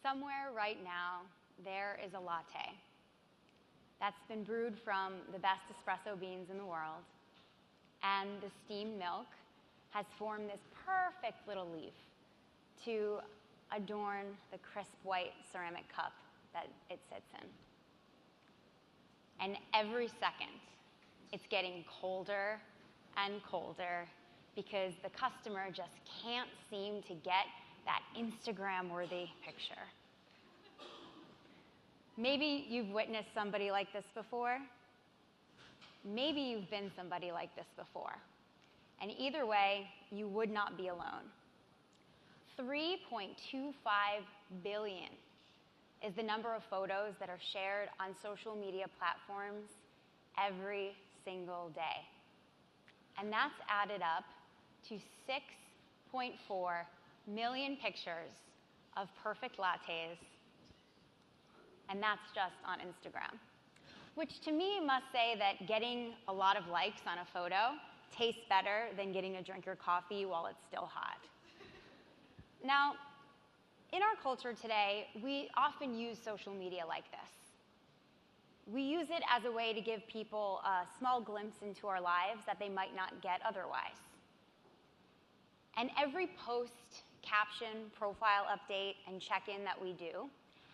Somewhere right now, there is a latte that's been brewed from the best espresso beans in the world, and the steamed milk has formed this perfect little leaf to adorn the crisp white ceramic cup that it sits in. And every second, it's getting colder and colder because the customer just can't seem to get that Instagram-worthy picture. Maybe you've witnessed somebody like this before. Maybe you've been somebody like this before. And either way, you would not be alone. 3.25 billion is the number of photos that are shared on social media platforms every single day. And that's added up to 6.4 million pictures of perfect lattes, and that's just on Instagram. Which to me must say that getting a lot of likes on a photo tastes better than getting a drink of coffee while it's still hot. Now, in our culture today, we often use social media like this. We use it as a way to give people a small glimpse into our lives that they might not get otherwise. And every post, caption, profile update, and check-in that we do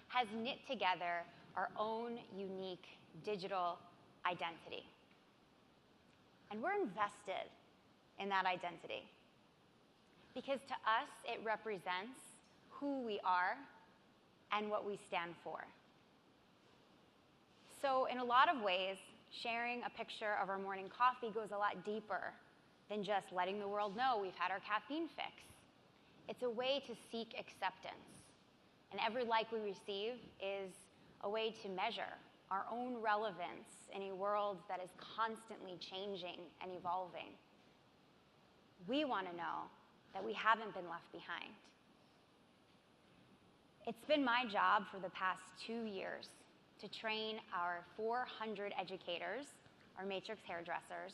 has knit together our own unique digital identity. And we're invested in that identity because to us, it represents who we are and what we stand for. So in a lot of ways, sharing a picture of our morning coffee goes a lot deeper than just letting the world know we've had our caffeine fix. It's a way to seek acceptance. And every like we receive is a way to measure our own relevance in a world that is constantly changing and evolving. We want to know that we haven't been left behind. It's been my job for the past 2 years to train our 400 educators, our matrix hairdressers,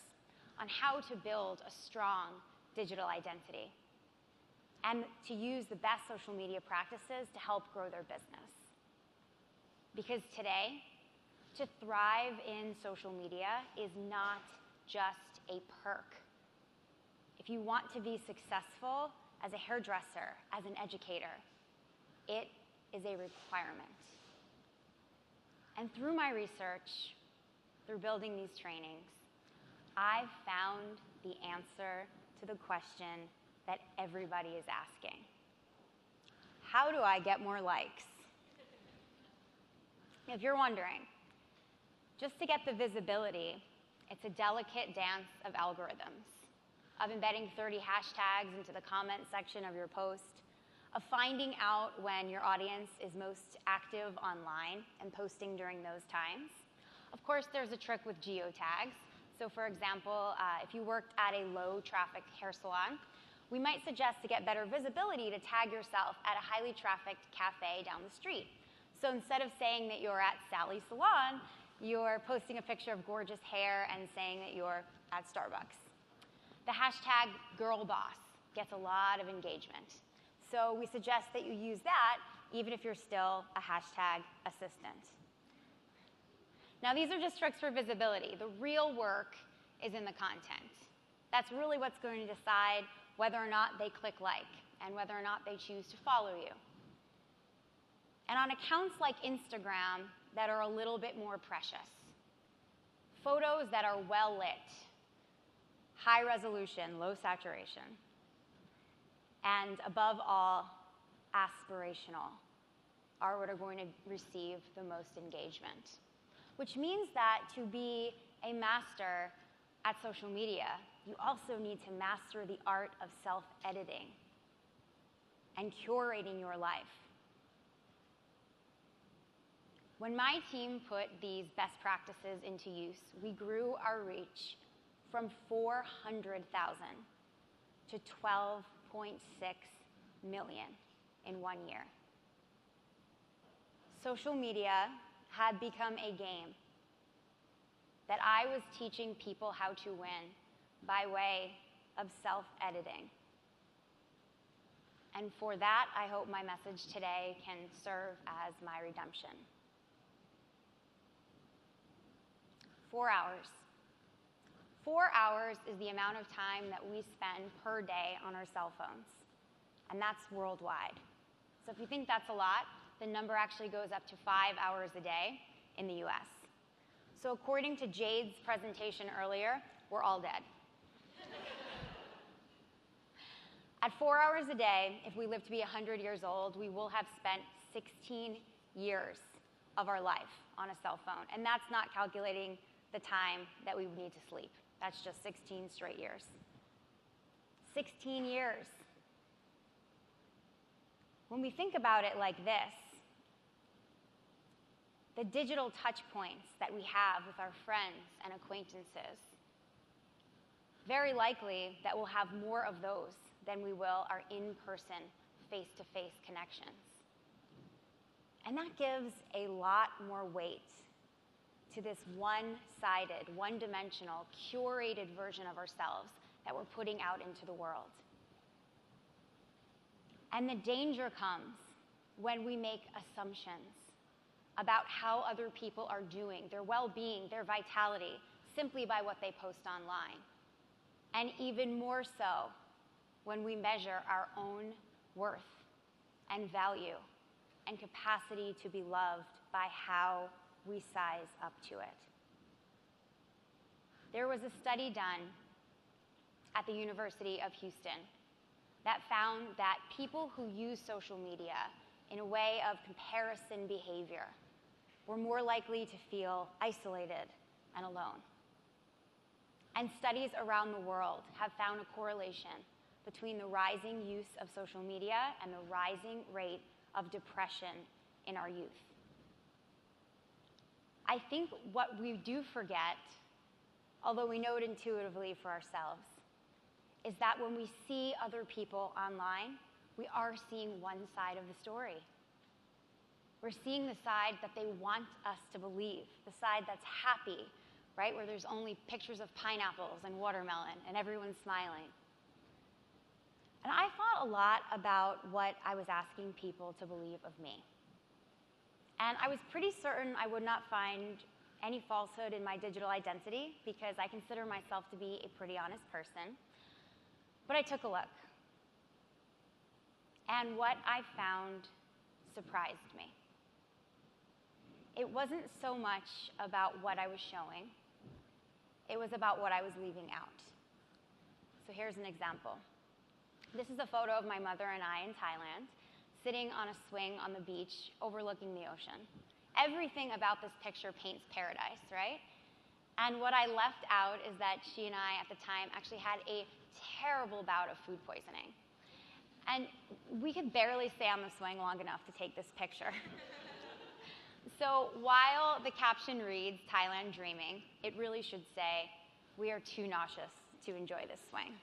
on how to build a strong digital identity and to use the best social media practices to help grow their business. Because today, to thrive in social media is not just a perk. If you want to be successful as a hairdresser, as an educator, it is a requirement. And through my research, through building these trainings, I've found the answer to the question that everybody is asking. How do I get more likes? If you're wondering, just to get the visibility, it's a delicate dance of algorithms, of embedding 30 hashtags into the comment section of your post, of finding out when your audience is most active online and posting during those times. Of course, there's a trick with geotags. So for example, if you worked at a low-traffic hair salon, we might suggest to get better visibility to tag yourself at a highly trafficked cafe down the street. So instead of saying that you're at Sally's Salon, you're posting a picture of gorgeous hair and saying that you're at Starbucks. The hashtag #GirlBoss gets a lot of engagement. So we suggest that you use that even if you're still a hashtag assistant. Now these are just tricks for visibility. The real work is in the content. That's really what's going to decide whether or not they click like and whether or not they choose to follow you. And on accounts like Instagram that are a little bit more precious, photos that are well lit, high resolution, low saturation, and above all, aspirational are what are going to receive the most engagement. Which means that to be a master at social media, you also need to master the art of self-editing and curating your life. When my team put these best practices into use, we grew our reach from 400,000 to 12.6 million in 1 year. Social media had become a game that I was teaching people how to win by way of self-editing. And for that, I hope my message today can serve as my redemption. 4 hours. 4 hours is the amount of time that we spend per day on our cell phones. And that's worldwide. So if you think that's a lot, the number actually goes up to 5 hours a day in the US. So according to Jade's presentation earlier, we're all dead. At 4 hours a day, if we live to be 100 years old, we will have spent 16 years of our life on a cell phone. And that's not calculating the time that we would need to sleep. That's just 16 straight years. 16 years. When we think about it like this, the digital touch points that we have with our friends and acquaintances, very likely that we'll have more of those than we will our in-person, face-to-face connections. And that gives a lot more weight to this one-sided, one-dimensional, curated version of ourselves that we're putting out into the world. And the danger comes when we make assumptions about how other people are doing, their well-being, their vitality, simply by what they post online. And even more so when we measure our own worth and value and capacity to be loved by how we size up to it. There was a study done at the University of Houston that found that people who use social media in a way of comparison behavior were more likely to feel isolated and alone. And studies around the world have found a correlation between the rising use of social media and the rising rate of depression in our youth. I think what we do forget, although we know it intuitively for ourselves, is that when we see other people online, we are seeing one side of the story. We're seeing the side that they want us to believe, the side that's happy, right? Where there's only pictures of pineapples and watermelon and everyone's smiling. And I thought a lot about what I was asking people to believe of me. And I was pretty certain I would not find any falsehood in my digital identity because I consider myself to be a pretty honest person. But I took a look. And what I found surprised me. It wasn't so much about what I was showing. It was about what I was leaving out. So here's an example. This is a photo of my mother and I in Thailand, sitting on a swing on the beach overlooking the ocean. Everything about this picture paints paradise, right? And what I left out is that she and I, at the time, actually had a terrible bout of food poisoning. And we could barely stay on the swing long enough to take this picture. So while the caption reads, Thailand dreaming, it really should say, we are too nauseous to enjoy this swing.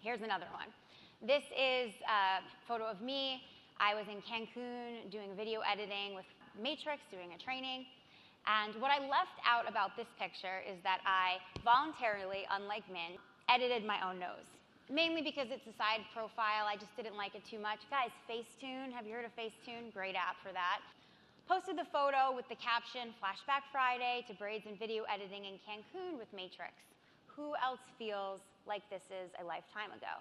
Here's another one. This is a photo of me. I was in Cancun doing video editing with Matrix, doing a training. And what I left out about this picture is that I voluntarily, unlike Min, edited my own nose. Mainly because it's a side profile. I just didn't like it too much. Guys, Facetune, have you heard of Facetune? Great app for that. Posted the photo with the caption, Flashback Friday to braids and video editing in Cancun with Matrix. Who else feels like this is a lifetime ago?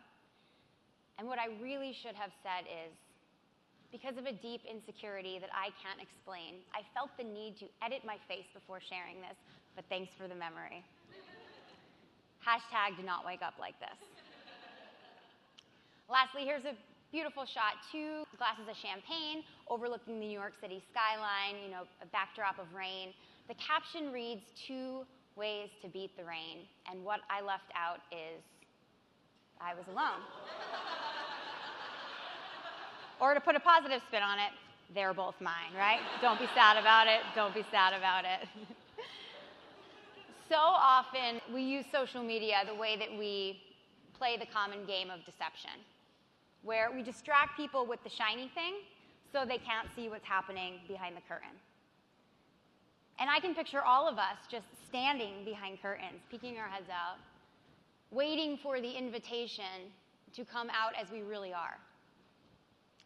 And what I really should have said is, because of a deep insecurity that I can't explain, I felt the need to edit my face before sharing this, but thanks for the memory. Hashtag did not wake up like this. Lastly, here's a beautiful shot, 2 glasses of champagne overlooking the New York City skyline, a backdrop of rain. The caption reads, 2 ways to beat the rain. And what I left out is, I was alone. Or to put a positive spin on it, they're both mine, right? Don't be sad about it. Don't be sad about it. So often, we use social media the way that we play the common game of deception, where we distract people with the shiny thing so they can't see what's happening behind the curtain. And I can picture all of us just standing behind curtains, peeking our heads out, waiting for the invitation to come out as we really are,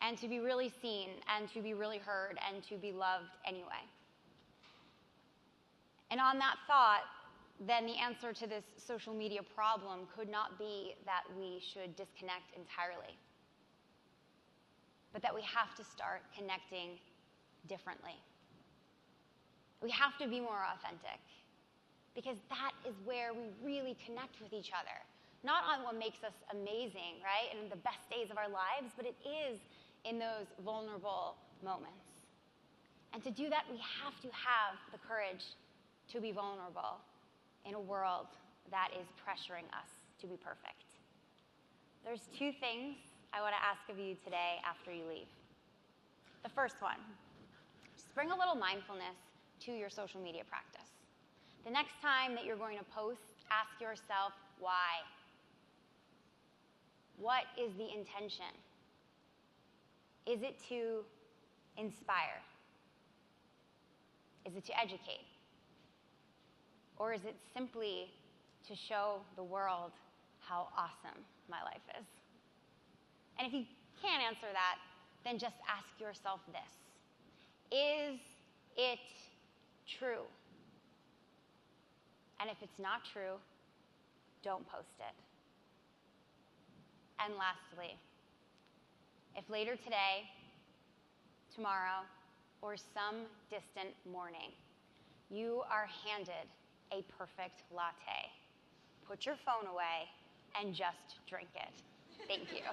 and to be really seen, and to be really heard, and to be loved anyway. And on that thought, then the answer to this social media problem could not be that we should disconnect entirely, but that we have to start connecting differently. We have to be more authentic, because that is where we really connect with each other. Not on what makes us amazing, right, and the best days of our lives, but it is in those vulnerable moments. And to do that, we have to have the courage to be vulnerable in a world that is pressuring us to be perfect. There's two things I want to ask of you today after you leave. The first one, just bring a little mindfulness to your social media practice. The next time that you're going to post, ask yourself why. What is the intention? Is it to inspire? Is it to educate? Or is it simply to show the world how awesome my life is? And if you can't answer that, then just ask yourself this. Is it true? And if it's not true, don't post it. And lastly, if later today, tomorrow, or some distant morning, you are handed a perfect latte, put your phone away and just drink it. Thank you.